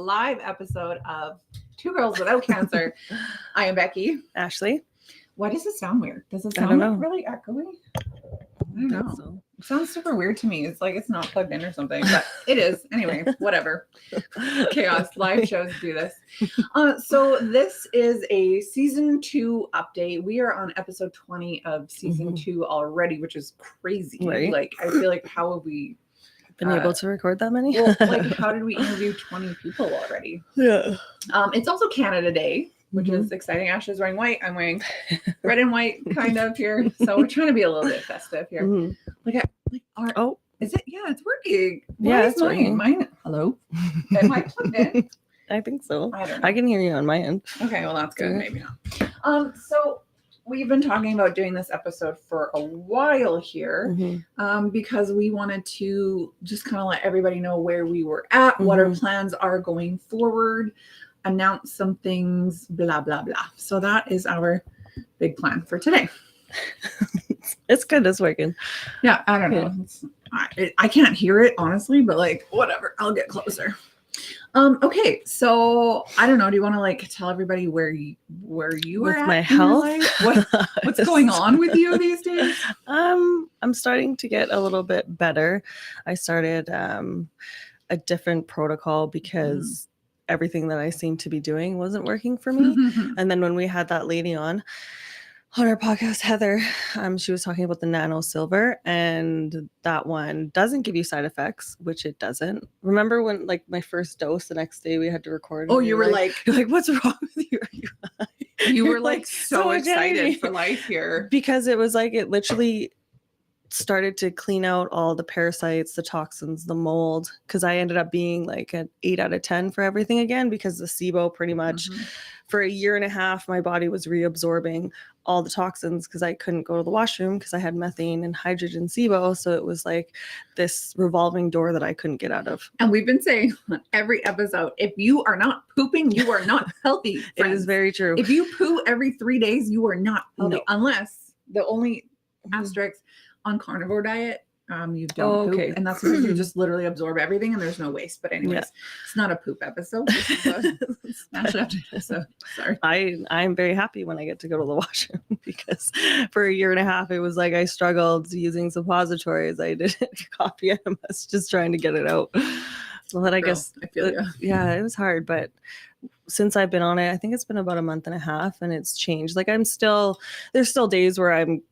live episode of Two Girls Without Cancer. I am Becky. Ashley. Why does it sound weird? Does it I don't sound know. like really echoey? I don't know. So. It sounds super weird to me. It's like it's not plugged in or something, but it is. Anyway, whatever. Chaos. Live shows do this. So this is a season 2 update. We are on episode 20 of season 2 already, which is crazy. Right. Like, I feel like how have we Been able to record that many? well, like, how did we interview 20 people already? Yeah. It's also Canada Day, which is exciting. Ashley's wearing white. I'm wearing red and white, kind of here. So we're trying to be a little bit festive here. Is it? Yeah, it's working. Why is it's working. Mine. Hello. Am I plugged in? I think so. I don't know. I can hear you on my end. Okay, well that's good. Maybe not. So we've been talking about doing this episode for a while here, because we wanted to just kind of let everybody know where we were at, what our plans are going forward, announce some things, blah blah blah. So that is our big plan for today. It's good. It's working. Yeah, I don't know. I can't hear it honestly, but like whatever. I'll get closer. Okay, so I don't know. Do you want to like tell everybody where you With are at my in your health? life? What's going on with you these days? I'm starting to get a little bit better. I started a different protocol because everything that I seemed to be doing wasn't working for me. And then when we had that lady on our podcast, Heather, she was talking about the Nano silver, and that one doesn't give you side effects, which it doesn't. Remember when like my first dose, the next day we had to record? Oh, you were like, what's wrong with you? Are you high? You were like so excited excited for life here. Because it was like, it literally started to clean out all the parasites, the toxins, the mold, because I ended up being like an 8 out of 10 for everything again, because the SIBO pretty much for a year and a half, my body was reabsorbing all the toxins because I couldn't go to the washroom because I had methane and hydrogen SIBO. So it was like this revolving door that I couldn't get out of. And we've been saying on every episode, if you are not pooping, you are not healthy. It is very true. If you poo every 3 days, you are not healthy. No. Unless the only asterisk on carnivore diet, you don't poop, and that's because you just literally absorb everything and there's no waste. But anyways, it's not a poop episode. This is a smash episode. Sorry. I'm very happy when I get to go to the washroom, because for a year and a half it was like I struggled using suppositories. I did coffee enemas just trying to get it out. So that I guess I feel you. Yeah, it was hard, but since I've been on it, I think it's been about a month and a half, and it's changed. Like there's still days where I'm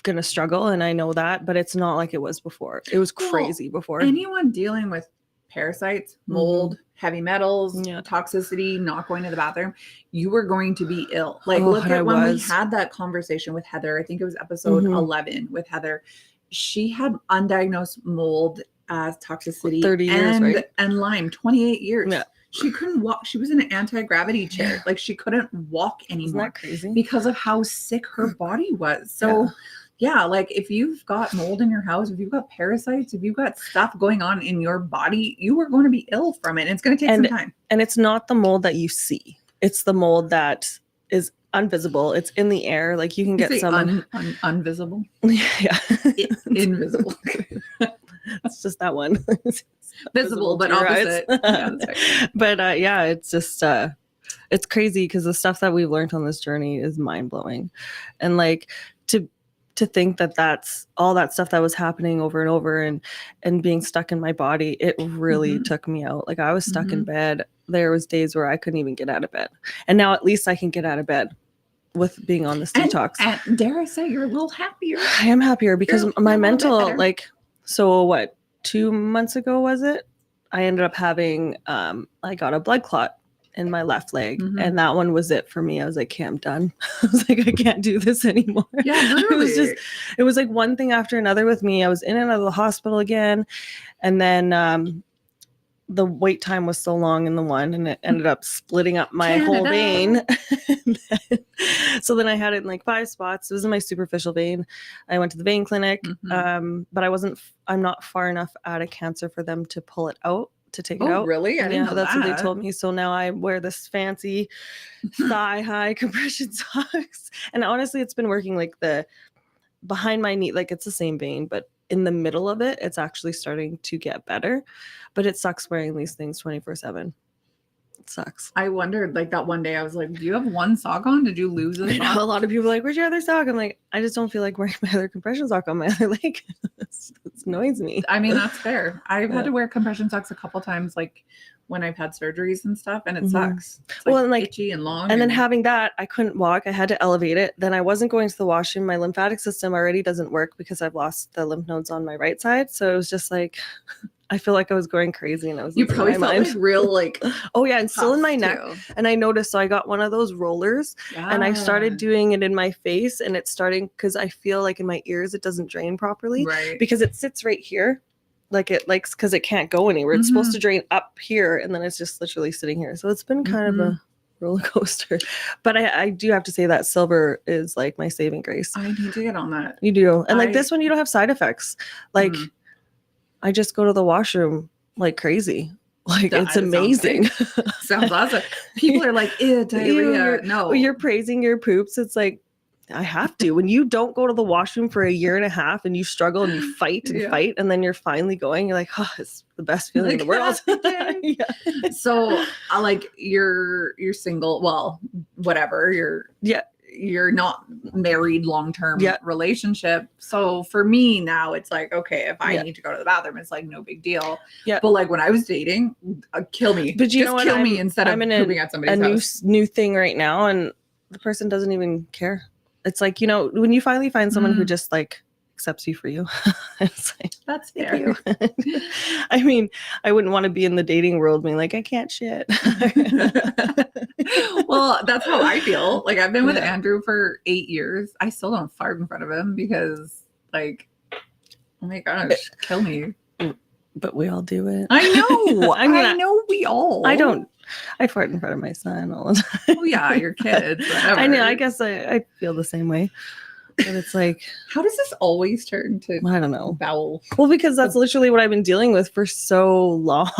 gonna struggle, and I know that, but it's not like it was before. It was crazy before. Anyone dealing with parasites, mold, heavy metals, toxicity, not going to the bathroom, you were going to be ill. Like look at when we had that conversation with Heather. I think it was episode 11 with Heather. She had undiagnosed mold toxicity 30 years, right? And Lyme, 28 years. Yeah. She couldn't walk. She was in an anti-gravity chair. Like she couldn't walk anymore. Isn't that crazy? Because of how sick her body was. So yeah, like if you've got mold in your house, if you've got parasites, if you've got stuff going on in your body, you are going to be ill from it. It's going to take some time. And it's not the mold that you see. It's the mold that is invisible. It's in the air. Like you can get some invisible. Yeah. Invisible. It's just that one. Visible, but opposite. Yeah, that's right. But it's just it's crazy because the stuff that we've learned on this journey is mind-blowing. And like to think that that's all that stuff that was happening over and over and being stuck in my body, it really took me out. Like I was stuck in bed. There was days where I couldn't even get out of bed. And now at least I can get out of bed with being on this detox. And dare I say, you're a little happier. I am happier because my mental, like, so what, 2 months ago was it? I ended up having, I got a blood clot in my left leg, and that one was it for me. I was like, okay, I'm done. I was like, I can't do this anymore. Yeah, literally. It was like one thing after another with me. I was in and out of the hospital again, and then the wait time was so long in the one, and it ended up splitting up my whole vein. So then I had it in like 5 spots. It was in my superficial vein. I went to the vein clinic, but I'm not far enough out of cancer for them to pull it out. To take it out. Really? I didn't know that's that. what they told me. So now I wear this fancy thigh-high compression socks. And honestly, it's been working. Like the behind my knee, like it's the same vein, but in the middle of it, it's actually starting to get better. But it sucks wearing these things 24/7. It sucks. I wondered, like, that one day I was like, do you have one sock on? Did you lose a I know sock? a lot of people are like, where's your other sock? I'm like, I just don't feel like wearing my other compression sock on my other leg. It annoys me. I mean, that's fair. I've Yeah. had to wear compression socks a couple times, like when I've had surgeries and stuff, and it sucks. It's Well, and like itchy and long. And then having that, I couldn't walk. I had to elevate it. Then I wasn't going to the washroom. My lymphatic system already doesn't work because I've lost the lymph nodes on my right side. So it was just like, I feel like I was going crazy, and I was you losing probably my felt mind. like real, like, Oh yeah, and still in my neck. too. And I noticed, so I got one of those rollers, and I started doing it in my face, and it's starting because I feel like in my ears it doesn't drain properly, right, because it sits right here, like it likes, because it can't go anywhere. It's supposed to drain up here, and then it's just literally sitting here. So it's been kind of a roller coaster. But I do have to say that silver is like my saving grace. I need to get on that. You do. And like this one, you don't have side effects. Like I just go to the washroom like crazy. Like it's amazing. Sounds awesome. People are like, ew, diarrhea. No. You're praising your poops. It's like, I have to. When you don't go to the washroom for a year and a half and you struggle and you fight and fight, and then you're finally going, you're like, oh, it's the best feeling in the world. Yeah. So like you're single, well, whatever, you're not married long-term relationship. So for me now it's like, okay, if I need to go to the bathroom, it's like no big deal. Yeah. But like when I was dating, kill me. But you know what? Kill me instead of pooping at somebody's house. New thing right now, and the person doesn't even care. It's like, you know, when you finally find someone who just like accepts you for you, it's like, that's fair. I mean, I wouldn't want to be in the dating world being like, I can't shit. Well, that's how I feel. Like I've been with Andrew for 8 years. I still don't fart in front of him because like, oh my gosh, kill me. But we all do it. I know. I know we all. I fart in front of my son all the time. Oh yeah, your kids. Whatever. I know. I guess I feel the same way. But it's like, how does this always turn to, I don't know, bowel? Well, because that's literally what I've been dealing with for so long.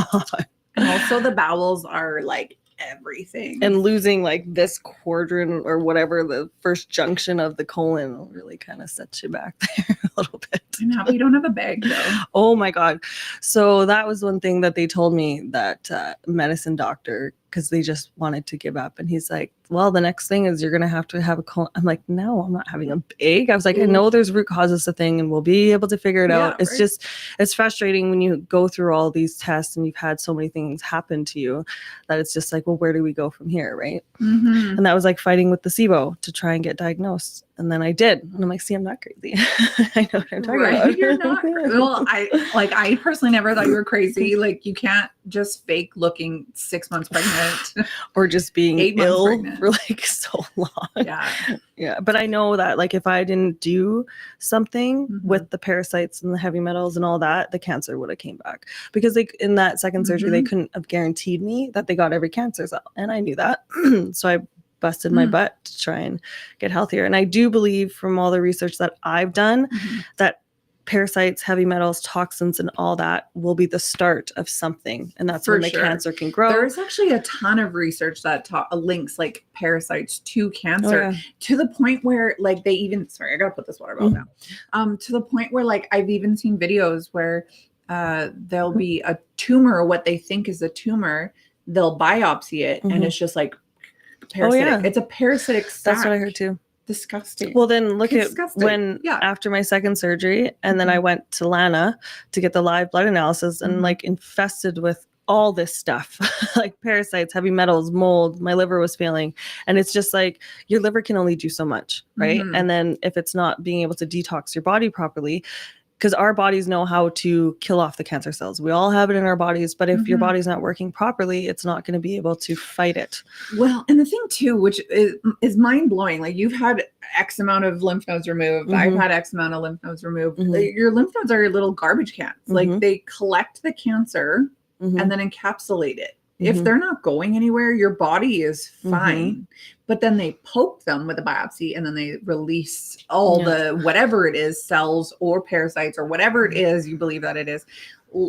And also the bowels are like everything. And losing like this quadrant or whatever, the first junction of the colon really kind of sets you back there a little bit. I'm happy you don't have a bag though. Oh my God. So that was one thing that they told me, that medicine doctor, because they just wanted to give up. And he's like, well, the next thing is you're going to have a colon. I'm like, no, I'm not having a bag. I was like, I know there's root causes to thing and we'll be able to figure it out. It's just, it's frustrating when you go through all these tests and you've had so many things happen to you that it's just like, well, where do we go from here? Right. Mm-hmm. And that was like fighting with the SIBO to try and get diagnosed. And then I did. And I'm like, see, I'm not crazy. I know what I'm talking about. You're not. Well, I personally never thought you were crazy. Like you can't just fake looking 6 months pregnant or just being 8 months ill pregnant for like so long. Yeah. Yeah. But I know that like if I didn't do something with the parasites and the heavy metals and all that, the cancer would have came back, because they, in that second surgery, they couldn't have guaranteed me that they got every cancer cell. And I knew that. So I busted my butt to try and get healthier. And I do believe from all the research that I've done that parasites, heavy metals, toxins, and all that will be the start of something. And that's when the cancer can grow. There's actually a ton of research that links like parasites to cancer to the point where like they even, sorry, I gotta put this water bottle down. To the point where like I've even seen videos where there'll be a tumor, what they think is a tumor, they'll biopsy it and it's just like parasitic. It's a parasitic sac. That's what I heard too. Disgusting. Well, then look at when after my second surgery, and then I went to Lana to get the live blood analysis, and like infested with all this stuff, like parasites, heavy metals, mold. My liver was failing, and it's just like your liver can only do so much, right? And then if it's not being able to detox your body properly, because our bodies know how to kill off the cancer cells. We all have it in our bodies, but if your body's not working properly, it's not going to be able to fight it. Well, and the thing too, which is mind blowing, like you've had X amount of lymph nodes removed. I've had X amount of lymph nodes removed. Your lymph nodes are your little garbage cans. Like they collect the cancer and then encapsulate it. If they're not going anywhere, your body is fine. But then they poke them with a biopsy and then they release all the whatever it is, cells or parasites or whatever it is you believe that it is.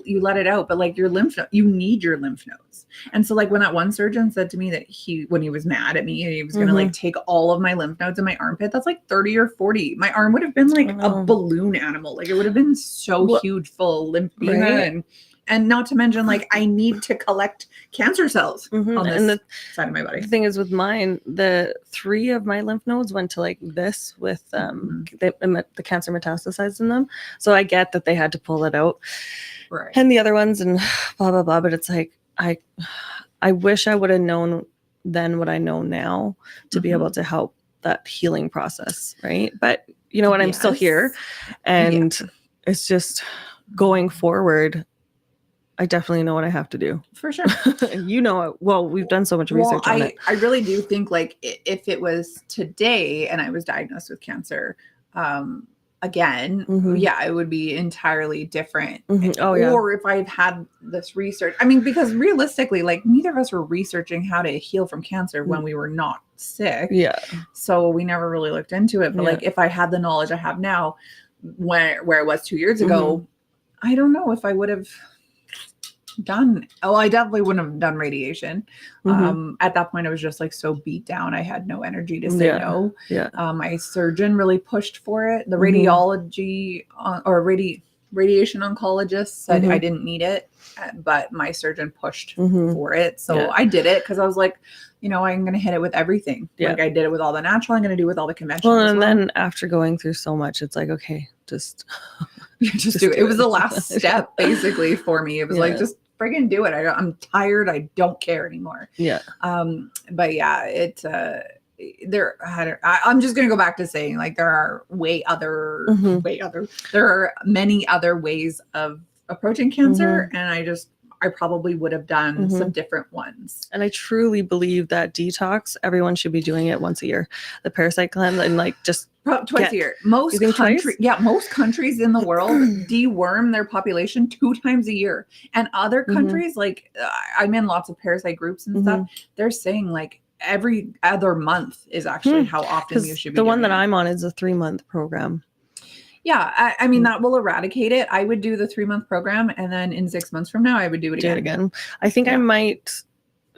You let it out. But like your lymph node, you need your lymph nodes. And so like when that one surgeon said to me that when he was mad at me, he was going to like take all of my lymph nodes in my armpit, that's like 30 or 40. My arm would have been like a balloon animal. Like it would have been so huge, full of lymphedema and And not to mention, like, I need to collect cancer cells on this And the side of my body. thing is with mine, the 3 of my lymph nodes went to like this with the cancer metastasized in them. So I get that they had to pull it out. Right. And the other ones and blah, blah, blah. But it's like, I wish I would have known then what I know now to be able to help that healing process. Right. But you know what? I'm still here. And it's just going forward. I definitely know what I have to do. For sure. You know it. Well, we've done so much research on it. I really do think, like, if it was today and I was diagnosed with cancer, again, it would be entirely different. Oh, yeah. Or if I've had this research, I mean, because realistically, like, neither of us were researching how to heal from cancer when we were not sick. Yeah. So we never really looked into it. But like, if I had the knowledge I have now, where it was 2 years ago, I don't know if I would have done. Oh, I definitely wouldn't have done radiation. At that point, I was just like so beat down. I had no energy to say no. Yeah. My surgeon really pushed for it. The radiology or radiation oncologist said I didn't need it, but my surgeon pushed for it. So I did it because I was like, you know, I'm going to hit it with everything. Like I did it with all the natural. I'm going to do it with all the conventional. Well, and then after going through so much, it's like, okay, just do it. It was the last step basically for me. It was like, just friggin' do it. I'm tired. I don't care anymore. Yeah. But yeah, I'm just going to go back to saying, like, there are there are many other ways of approaching cancer. And I probably would have done some different ones. And I truly believe that detox, everyone should be doing it once a year. The parasite cleanse and like just twice a year. Most countries in the world deworm their population 2 times a year. And other countries, like I'm in lots of parasite groups and stuff, they're saying like every other month is actually how often you should be. The one that I'm on is a 3-month program. Yeah, I mean, that will eradicate it. I would do the 3-month program, and then in 6 months from now, I would do it again. I think I might,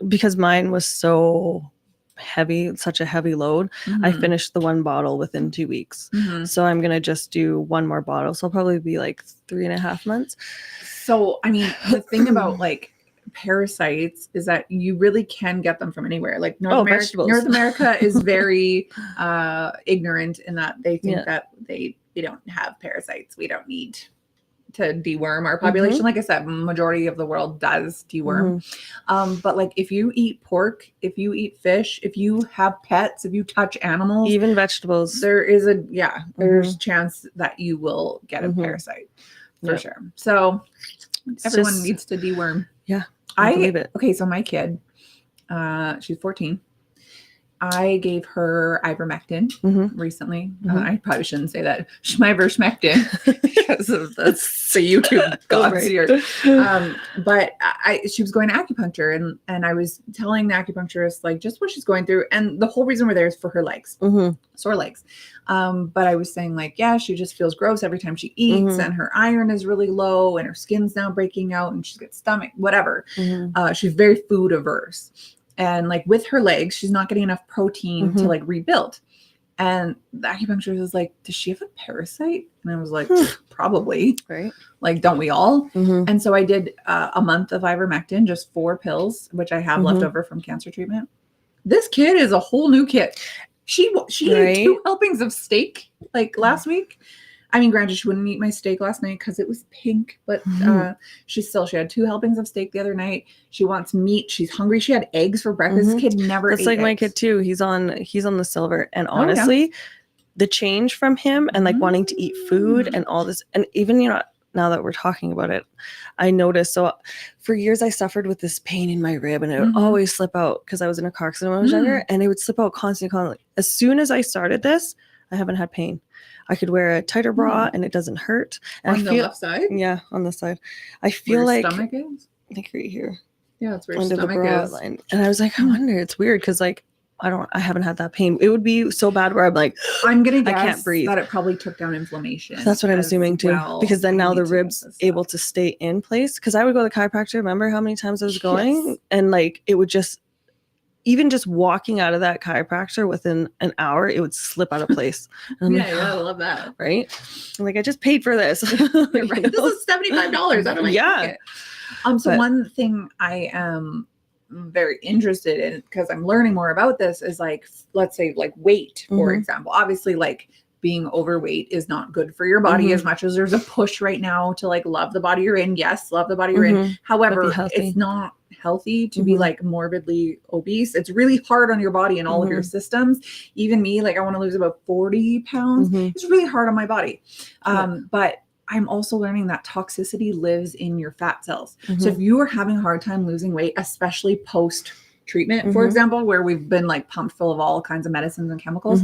because mine was so heavy, such a heavy load. I finished the 1 bottle within 2 weeks. So I'm going to just do 1 more bottle. So I'll probably be like 3.5 months. So, I mean, the thing about like parasites is that you really can get them from anywhere. Like North America is very ignorant in that they think that they don't have parasites. We don't need to deworm our population. Like I said, majority of the world does deworm. But like if you eat pork, if you eat fish, if you have pets, if you touch animals, even vegetables, there is there's chance that you will get a parasite for sure. So everyone needs to deworm. Yeah. I believe it. Okay. So my kid, she's 14. I gave her ivermectin recently. I probably shouldn't say that. Ivermectin because of the YouTube gods here. But she was going to acupuncture, and I was telling the acupuncturist like just what she's going through, and the whole reason we're there is for her legs, sore legs. But I was saying like, yeah, she just feels gross every time she eats, and her iron is really low, and her skin's now breaking out, and she's got stomach, whatever. She's very food averse. And like with her legs, she's not getting enough protein to like rebuild. And the acupuncturist was like, does she have a parasite? And I was like, probably. Right. Like, don't we all? And so I did a month of ivermectin, just 4 pills, which I have left over from cancer treatment. This kid is a whole new kid. She ate 2 helpings of steak like last week. I mean, granted, she wouldn't eat my steak last night because it was pink, but she had 2 helpings of steak the other night. She wants meat. She's hungry. She had eggs for breakfast. This kid never ate like eggs. My kid too. He's on the silver. And honestly, the change from him and like wanting to eat food and all this, and even, you know, now that we're talking about it, I noticed. So for years I suffered with this pain in my rib, and it would always slip out because I was in a car accident when I was younger, and it would slip out constantly. As soon as I started this, I haven't had pain. I could wear a tighter bra and it doesn't hurt. And on the left side? Yeah, on the side. I feel where like stomach is? Like right here. Yeah, it's where under stomach the bra is. line. And I was like, I wonder, it's weird because like I haven't had that pain. It would be so bad where I'm like, I'm gonna guess I can't breathe. that it probably took down inflammation. That's what I'm assuming too. Because then now the ribs able to stay in place. Because I would go to the chiropractor. Remember how many times I was going? And like it would just even just walking out of that chiropractor within an hour, it would slip out of place. And I'm like, I love that. right? I'm like, I just paid for this. Right. This is $75 out of my pocket. So one thing I am very interested in, because I'm learning more about this, is like, let's say like weight, for example. Obviously, like being overweight is not good for your body, as much as there's a push right now to like love the body you're in. Yes, love the body you're in. However, it's not healthy to be like morbidly obese. It's really hard on your body and all of your systems. Even me, like I want to lose about 40 pounds. It's really hard on my body. But I'm also learning that toxicity lives in your fat cells. So if you are having a hard time losing weight, especially post treatment, for example, where we've been like pumped full of all kinds of medicines and chemicals,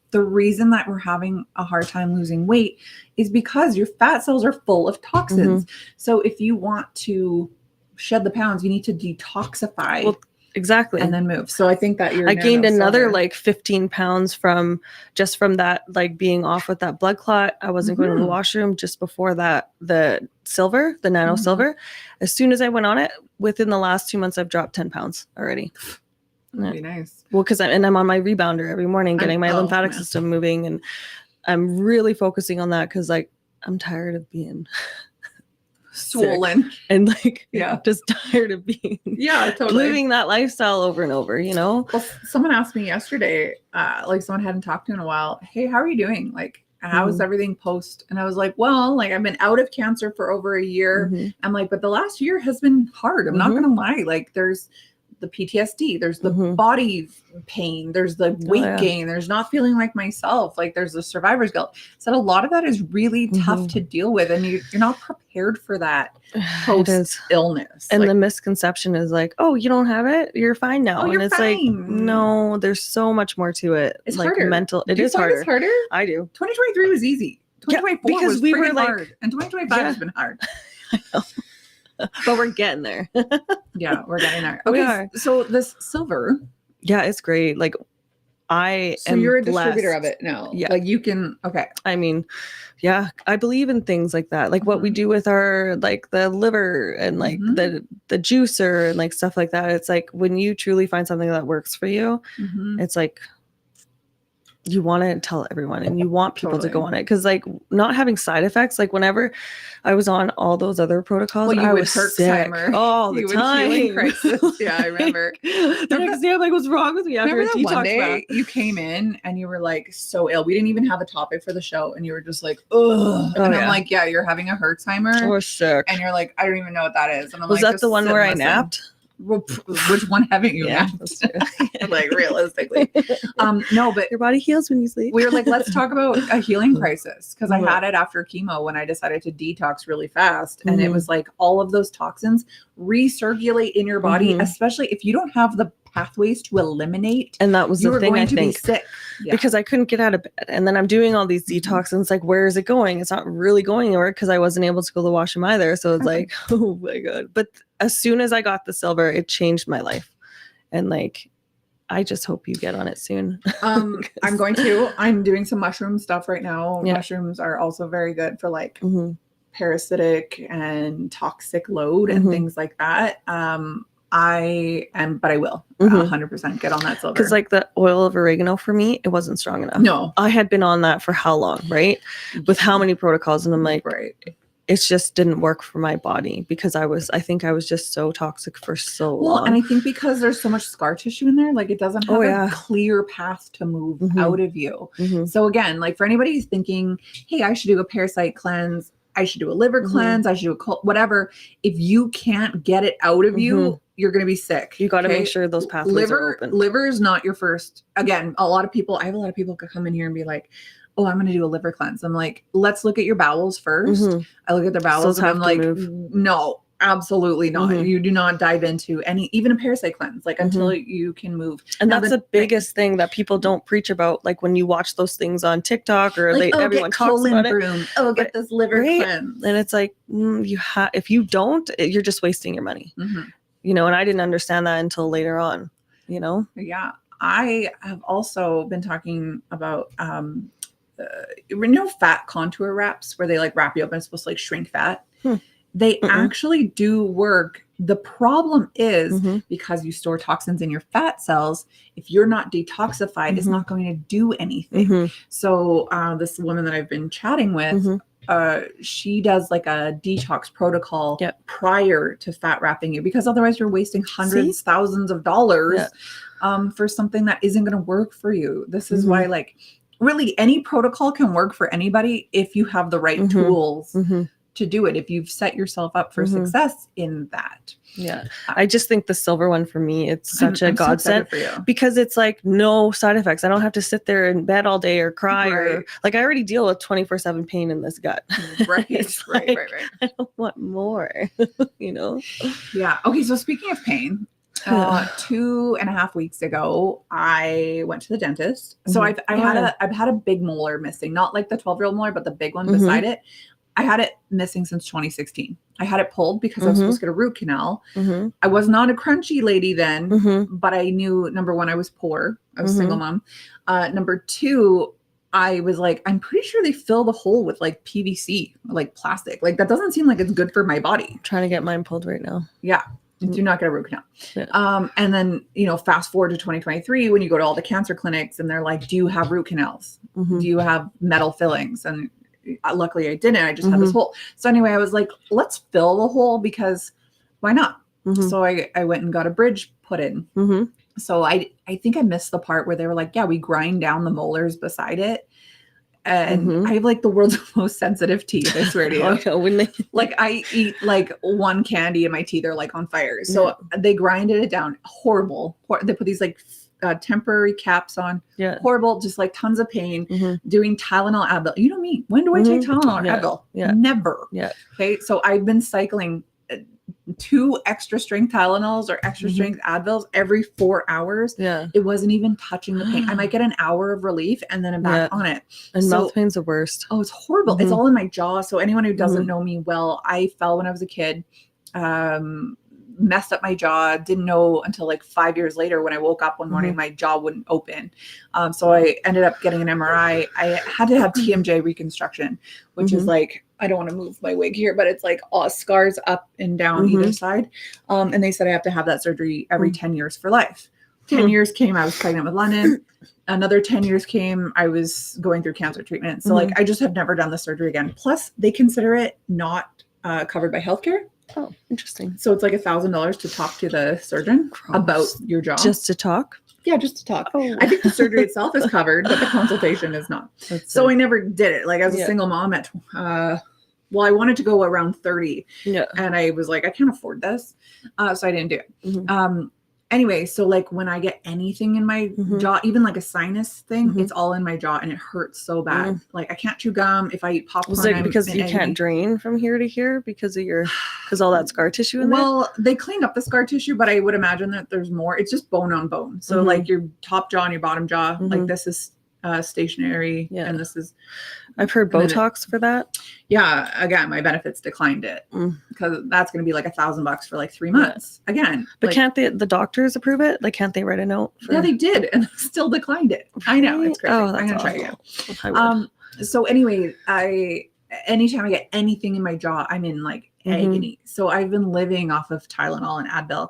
the reason that we're having a hard time losing weight is because your fat cells are full of toxins. So if you want to shed the pounds, you need to detoxify. Well, exactly. And then move. So I think that I gained another like 15 pounds from that, like being off with that blood clot. I wasn't going to the washroom just before that, the Nano silver. As soon as I went on it, within the last 2 months, I've dropped 10 pounds already. That'd be nice. Well, because I'm on my rebounder every morning, getting my lymphatic system moving. And I'm really focusing on that because like I'm tired of being swollen and like just tired of being totally living that lifestyle over and over, you know. Well, someone asked me yesterday, like someone hadn't talked to in a while, hey, how are you doing, like how is everything post? And I was like, well, like I've been out of cancer for over a year. I'm like, but the last year has been hard. I'm not gonna lie. Like there's the PTSD, there's the body pain, there's the weight gain, there's not feeling like myself, like there's the survivor's guilt. So a lot of that is really tough to deal with, and you're not prepared for that post illness. And like, the misconception is like, oh, you don't have it, you're fine now. Oh, and it's fine. Like, no, there's so much more to it. It's like harder. Mental. It is harder. It's harder. I do. 2023 was easy. 2024 because was we were like hard, and 2025 has been hard. I know. But we're getting there. Yeah, we're getting there. Okay, so this silver. Yeah, it's great. Like so you're a distributor of it now. Yeah. Like you can, okay. I mean, yeah, I believe in things like that. Like what we do with our, like the liver and like the juicer and like stuff like that. It's like when you truly find something that works for you, it's like, you want to tell everyone and you want people to go on it. Cause like not having side effects, like whenever I was on all those other protocols, I was sick all the time. Crisis. Yeah, I remember. The next day I'm like, what's wrong with me? After a detox one day you came in and you were like so ill. We didn't even have a topic for the show. And you were just like, ugh. And I'm like, yeah, you're having a Hertzheimer. Or sick. And you're like, I don't even know what that is. And I'm was like, that the one where I napped? Well, which one haven't you napped? Like realistically. No, but your body heals when you sleep. We were like, let's talk about a healing crisis, because I had it after chemo when I decided to detox really fast. And it was like all of those toxins recirculate in your body, especially if you don't have the pathways to eliminate. And that was the thing, I think, sick. Yeah. Because I couldn't get out of bed. And then I'm doing all these detox and it's like, where is it going? It's not really going anywhere because I wasn't able to go to the washroom either. So it's like, oh my God. But as soon as I got the silver, it changed my life. And like, I just hope you get on it soon. I'm doing some mushroom stuff right now. Yeah. Mushrooms are also very good for like parasitic and toxic load and things like that. But I will 100% get on that silver. Because like the oil of oregano for me, it wasn't strong enough. No. I had been on that for how long, right? With how many protocols? And I'm like, it just didn't work for my body because I think I was just so toxic for so long. Well, and I think because there's so much scar tissue in there, like it doesn't have a clear path to move out of you. So again, like for anybody who's thinking, hey, I should do a parasite cleanse, I should do a liver cleanse, I should do a whatever. If you can't get it out of you, you're going to be sick. You got to make sure those pathways are open. Liver is not your first. Again, I have a lot of people could come in here and be like, oh, I'm going to do a liver cleanse. I'm like, let's look at your bowels first. I look at their bowels and I'm like, no, absolutely not. You do not dive into even a parasite cleanse, like until you can move. And now that's the biggest thing that people don't preach about. Like when you watch those things on TikTok or like, everyone talks about it. Oh, get this liver cleanse. And it's like, if you don't, you're just wasting your money. You know, and I didn't understand that until later on, you know? Yeah. I have also been talking about, fat contour wraps where they like wrap you up and it's supposed to like shrink fat. They actually do work The problem is Mhm. because you store toxins in your fat cells, if you're not detoxified, it's Mhm. not going to do anything. Mhm. So this woman that I've been chatting with, Mhm. she does like a detox protocol Yep. prior to fat wrapping you, because otherwise you're wasting hundreds, thousands of dollars for something that isn't going to work for you. This is why, like, really any protocol can work for anybody if you have the right tools to do it, if you've set yourself up for success in that. Yeah. I just think the silver one for me, it's such a godsend for you. because it's like no side effects. I don't have to sit there in bed all day or cry or like I already deal with 24/7 pain in this gut. Right. Right. I don't want more, you know? Yeah. Okay. So speaking of pain, 2.5 weeks ago, I went to the dentist. So I've had a big molar missing, not like the 12-year-old molar, but the big one beside it. I had it missing since 2016. I had it pulled because I was supposed to get a root canal. I was not a crunchy lady then, but I knew, number one, I was poor. I was a single mom. Number two, I was like, I'm pretty sure they fill the hole with like PVC, like plastic. Like that doesn't seem like it's good for my body. I'm trying to get mine pulled right now. Yeah. Do not get a root canal. Yeah. And then, fast forward to 2023, when you go to all the cancer clinics and they're like, do you have root canals? Do you have metal fillings? And luckily I didn't. I just had this hole. So anyway, I was like, let's fill the hole because why not? So I went and got a bridge put in. So I think I missed the part where they were like, yeah, we grind down the molars beside it. And I have like the world's most sensitive teeth, I swear to you. Like I eat like one candy and my teeth are like on fire. So they grinded it down. Horrible. They put these like temporary caps on. Horrible, just like tons of pain. Doing Tylenol, Advil. You know me. When do I take Tylenol or Advil? Never. Okay. So I've been cycling 2 extra strength Tylenols or extra strength Advils every 4 hours. It wasn't even touching the pain. I might get an hour of relief and then I'm back on it. And mouth pain's the worst. Oh, it's horrible. It's all in my jaw. So anyone who doesn't know me well, I fell when I was a kid. Messed up my jaw. Didn't know until like 5 years later when I woke up one morning, my jaw wouldn't open. So I ended up getting an MRI. I had to have TMJ reconstruction, which is like, I don't want to move my wig here, but it's like all scars up and down either side. And they said I have to have that surgery every 10 years for life. 10 years came, I was pregnant with London. Another 10 years came, I was going through cancer treatment. So like, I just have never done the surgery again. Plus they consider it not covered by healthcare. Oh, interesting. So it's like $1,000 to talk to the surgeon about your jaw. Just to talk? Yeah, just to talk. Oh. I think the surgery itself is covered, but the consultation is not. So I never did it. Like as a single mom at, I wanted to go around 30. And I was like, I can't afford this. So I didn't do it. Anyway, so like when I get anything in my jaw, even like a sinus thing, it's all in my jaw and it hurts so bad. Like I can't chew gum. If I eat popcorn, like because you can't drain from here to here because all that scar tissue in there? Well, they cleaned up the scar tissue, but I would imagine that there's more. It's just bone on bone. So like your top jaw and your bottom jaw, like this is stationary and this is, I've heard Botox for that. Yeah. Again, my benefits declined it because that's going to be like $1,000 for like 3 months again. But like, can't the doctors approve it? Like, can't they write a note? Yeah, they did. And still declined it. I know. It's crazy. Oh, that's I'm going to try again. So anyway, anytime I get anything in my jaw, I'm in like agony. So I've been living off of Tylenol and Advil.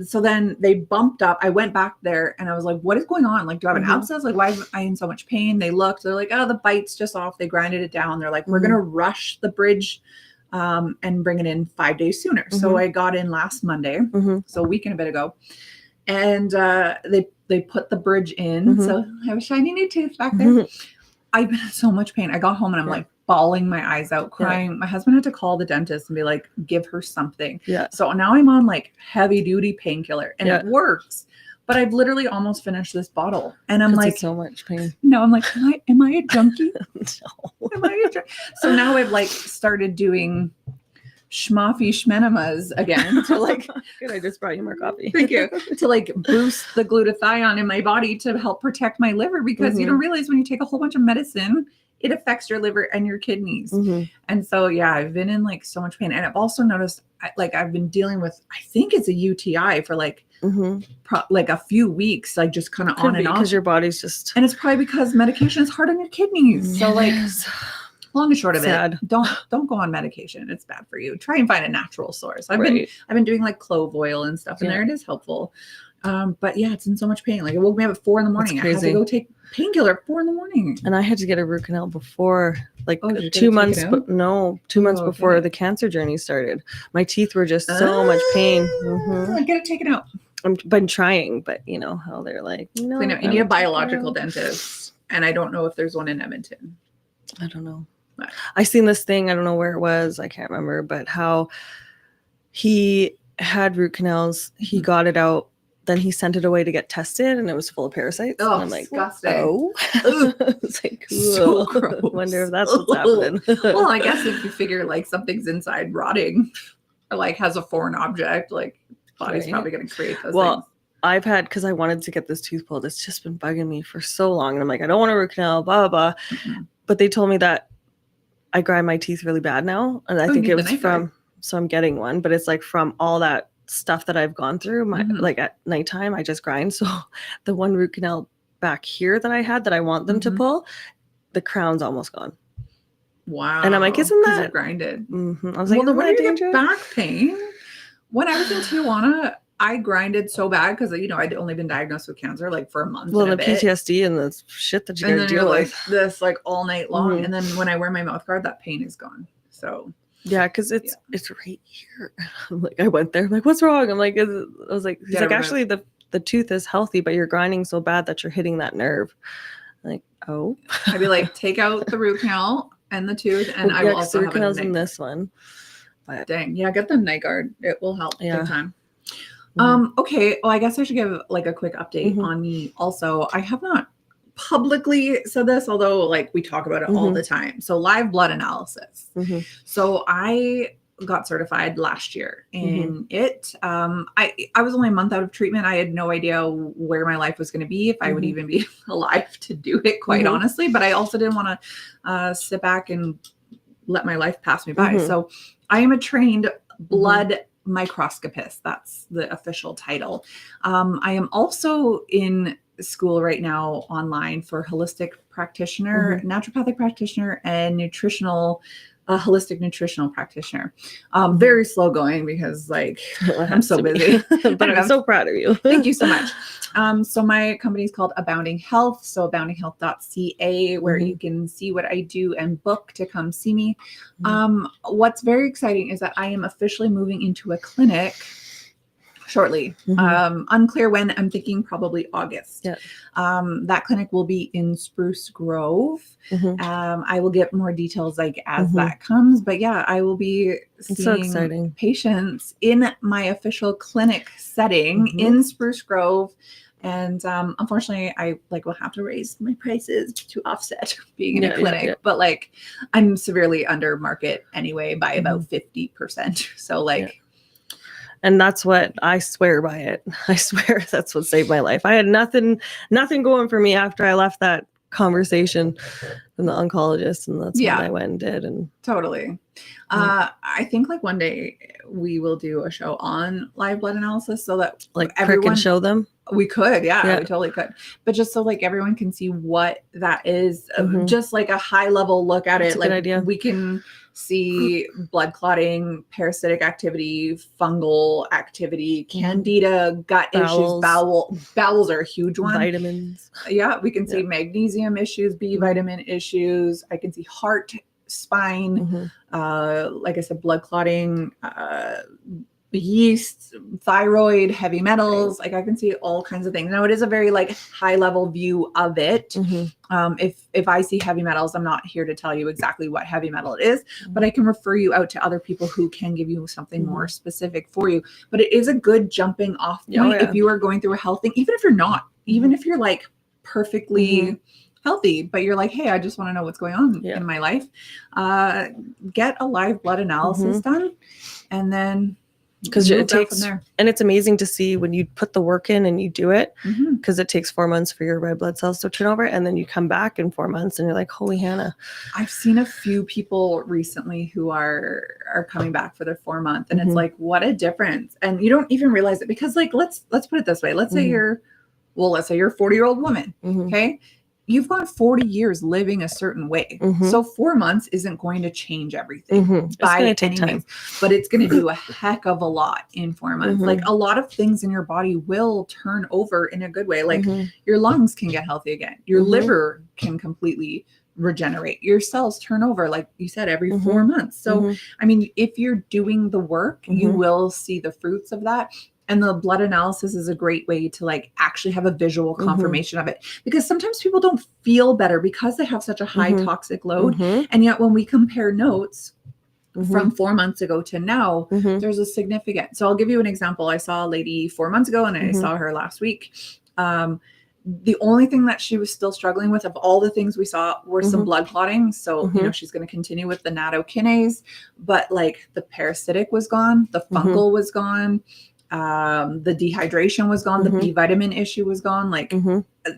So then they bumped up. I went back there and I was like, what is going on? Like, do I have an abscess? Like, why am I in so much pain? They looked, they're like, oh, the bite's just off. They grinded it down. They're like, we're going to rush the bridge and bring it in 5 days sooner. So I got in last Monday. So a week and a bit ago. And they put the bridge in. So I have a shiny new tooth back there. I've been in so much pain. I got home and I'm like bawling my eyes out, crying. My husband had to call the dentist and be like, give her something. So now I'm on like heavy duty painkiller and it works. But I've literally almost finished this bottle. And I'm like, so much pain. No, I'm like, am I a junkie? No. Am I a junkie? So now I've like started doing schmaffy schmenemas again to like good, I just brought you more coffee. Thank you. To like boost the glutathione in my body to help protect my liver because you don't realize when you take a whole bunch of medicine it affects your liver and your kidneys. And so yeah, I've been in like so much pain and I've also noticed like I've been dealing with I think it's a UTI for like like a few weeks, like just kind of on and off because your body's just and it's probably because medication is hard on your kidneys. So like long and short of Sad. it, don't go on medication. It's bad for you. Try and find a natural source. I've been doing like clove oil and stuff, and there it is helpful. But yeah, it's in so much pain. Like it woke me up at 4 a.m. I had to go take painkiller at 4 a.m. And I had to get a root canal before, like 2 months. But no, 2 months before the cancer journey started. My teeth were just so much pain. Get it taken out. I've been trying, but you know how they're like, no, you need a biological dentist, and I don't know if there's one in Edmonton. I don't know. I seen this thing. I don't know where it was. I can't remember, but how he had root canals. He got it out. Then he sent it away to get tested, and it was full of parasites. Oh, and I'm like, disgusting. Oh, it's like, so gross. Wonder if that's what's happening. Well, I guess if you figure like something's inside rotting, or like has a foreign object, like body's probably going to create those things. I've had, because I wanted to get this tooth pulled. It's just been bugging me for so long, and I'm like, I don't want a root canal, blah blah blah. But they told me that I grind my teeth really bad now, and I think it was from. So I'm getting one, but it's like from all that stuff that I've gone through. Like at nighttime, I just grind. So the one root canal back here that I had that I want them to pull, the crown's almost gone. Wow! And I'm like, isn't that grinded? I was like, well, when you get back pain, when I was in Tijuana, I grinded so bad because I'd only been diagnosed with cancer like for a month. Well, the PTSD and the shit that you got to deal with, this like all night long, and then when I wear my mouth guard, that pain is gone. So yeah, because it's right here. I'm like, I went there. I'm like, what's wrong? I'm like, I was like, he's like, actually, the tooth is healthy, but you're grinding so bad that you're hitting that nerve. I'm like, oh. I'd be like, take out the root canal and the tooth, and I will also have the root canal's in this one. But dang, yeah, get the night guard. It will help big time. Mm-hmm. Okay. Well, I guess I should give like a quick update on me. Also, I have not publicly said this, although like we talk about it all the time. So live blood analysis. So I got certified last year, and I was only a month out of treatment. I had no idea where my life was going to be, if I would even be alive to do it, quite honestly. But I also didn't want to sit back and let my life pass me by. So I am a trained blood microscopist. That's the official title. I am also in school right now online for holistic practitioner, naturopathic practitioner, and holistic nutritional practitioner. Very slow going because like I'm so busy, but I'm so proud of you. Thank you so much. So my company is called Abounding Health. So aboundinghealth.ca, where you can see what I do and book to come see me. What's very exciting is that I am officially moving into a clinic shortly. Unclear when. I'm thinking probably August. That clinic will be in Spruce Grove. I will get more details like as that comes, but yeah, I will be seeing patients in my official clinic setting in Spruce Grove. And unfortunately, I will have to raise my prices to offset being in a clinic, but like I'm severely under market anyway by about 50%. So and that's what I swear by it. I swear that's what saved my life. I had nothing going for me after I left that conversation from the oncologist, and that's what I went and did. And totally. I think like one day we will do a show on live blood analysis so that like everyone can show them. We could, we totally could. But just so like everyone can see what that is, just like a high level look at That's it. a good idea. We can see blood clotting, parasitic activity, fungal activity, candida, gut issues, bowels are a huge one. Vitamins. Yeah, we can see magnesium issues, B vitamin issues. I can see heart, spine, like I said, blood clotting, yeast, thyroid, heavy metals. Like I can see all kinds of things. Now it is a very like high level view of it. If I see heavy metals, I'm not here to tell you exactly what heavy metal it is, but I can refer you out to other people who can give you something more specific for you. But it is a good jumping off point if you are going through a health thing, even if you're not, even if you're like perfectly healthy, but you're like, hey, I just want to know what's going on in my life. Get a live blood analysis done, and then because it takes, and it's amazing to see when you put the work in and you do it, because it takes 4 months for your red blood cells to turn over, and then you come back in 4 months and you're like, holy Hannah. I've seen a few people recently who are coming back for their 4 month, and it's like, what a difference. And you don't even realize it, because like let's put it this way. Let's say you're a 40-year-old woman. Okay. you've got 40 years living a certain way. So 4 months isn't going to change everything It's by going to take any time. means, but it's going to do a heck of a lot in 4 months. Like a lot of things in your body will turn over in a good way. Like your lungs can get healthy again. Your liver can completely regenerate. Your cells turn over, like you said, every 4 months. So, I mean, if you're doing the work, you will see the fruits of that. And the blood analysis is a great way to like actually have a visual confirmation of it, because sometimes people don't feel better because they have such a high toxic load. And yet when we compare notes from 4 months ago to now, there's a significant. So I'll give you an example. I saw a lady 4 months ago and I saw her last week. The only thing that she was still struggling with of all the things we saw were some blood clotting. So, you know, she's going to continue with the Nano kinase, but like the parasitic was gone, the fungal was gone, the dehydration was gone, the B vitamin issue was gone. Like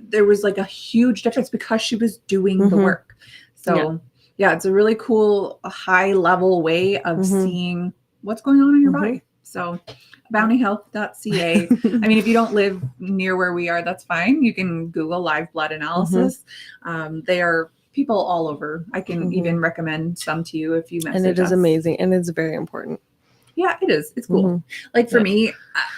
there was like a huge difference because she was doing the work. So yeah, it's a really cool high level way of seeing what's going on in your body. So bountyhealth.ca. I mean, if you don't live near where we are, that's fine. You can Google live blood analysis. They are people all over. I can even recommend some to you if you message us. And it is amazing. And it's very important. Yeah, it is. It's cool. Like for me,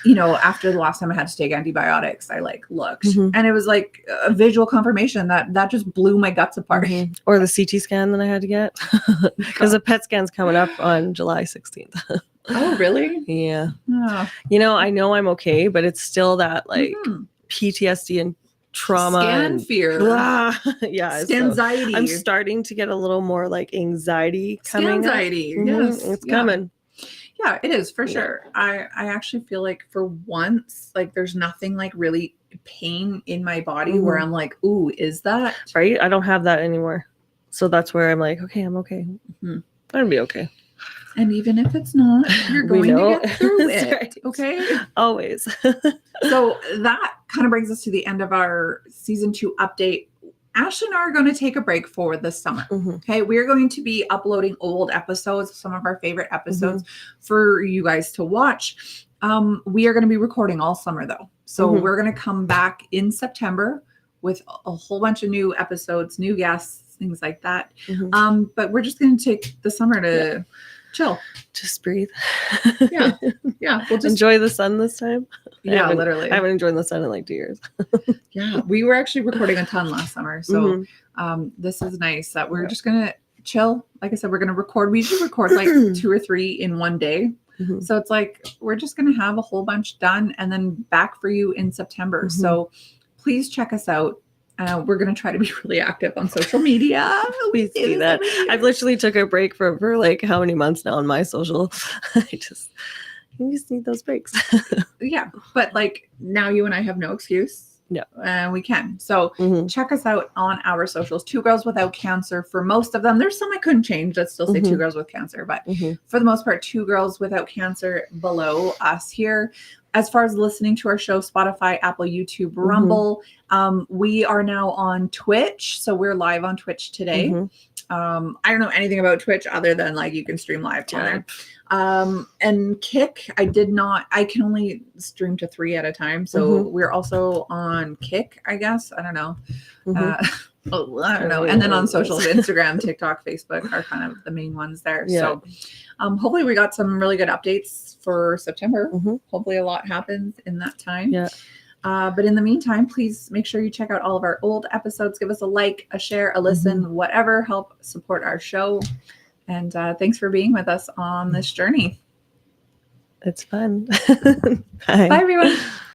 you know, after the last time I had to take antibiotics, I like looked and it was like a visual confirmation that just blew my guts apart. Or the CT scan that I had to get, because the PET scan's coming up on July 16th. Oh, really? Yeah. You know I'm okay, but it's still that like PTSD and trauma scan and fear. Yeah. Scanxiety. So I'm starting to get a little more like anxiety coming. Scanxiety. Yes. It's coming. Yeah, it is for sure. I actually feel like for once, like there's nothing like really pain in my body where I'm like, ooh, is that right? I don't have that anymore. So that's where I'm like, okay, I'm okay. I'm gonna be okay. And even if it's not, you're going to get through it. Right. Okay. Always. So that kind of brings us to the end of our season 2 update. Ashley and I are going to take a break for the summer. Okay. We're going to be uploading old episodes, some of our favorite episodes for you guys to watch. We are going to be recording all summer though. So we're going to come back in September with a whole bunch of new episodes, new guests, things like that. But we're just going to take the summer to chill. Just breathe. Yeah. We'll just enjoy the sun this time. Yeah, literally. I haven't enjoyed the sun in like 2 years. Yeah. We were actually recording a ton last summer. So this is nice that we're just going to chill. Like I said, we're going to record. We usually record like 2 or 3 in one day. So it's like, we're just going to have a whole bunch done and then back for you in September. So please check us out. We're going to try to be really active on social media. We see that. I've literally took a break for like how many months now on my social. You just need those breaks. Yeah. But like now you and I have no excuse. Yeah. We can. So check us out on our socials. 2 Girls Without Cancer for most of them. There's some I couldn't change that still say 2 Girls with Cancer. But for the most part, 2 Girls Without Cancer below us here. As far as listening to our show, Spotify, Apple, YouTube, Rumble, we are now on Twitch. So we're live on Twitch today. I don't know anything about Twitch other than like you can stream live on there. And Kick, I can only stream to 3 at a time. So we're also on Kick, I guess. I don't know. I don't know. And then on socials, Instagram, TikTok, Facebook are kind of the main ones there. So hopefully we got some really good updates for September. Hopefully a lot happens in that time. But in the meantime, please make sure you check out all of our old episodes. Give us a like, a share, a listen, whatever. Help support our show. And thanks for being with us on this journey. It's fun. Bye, everyone.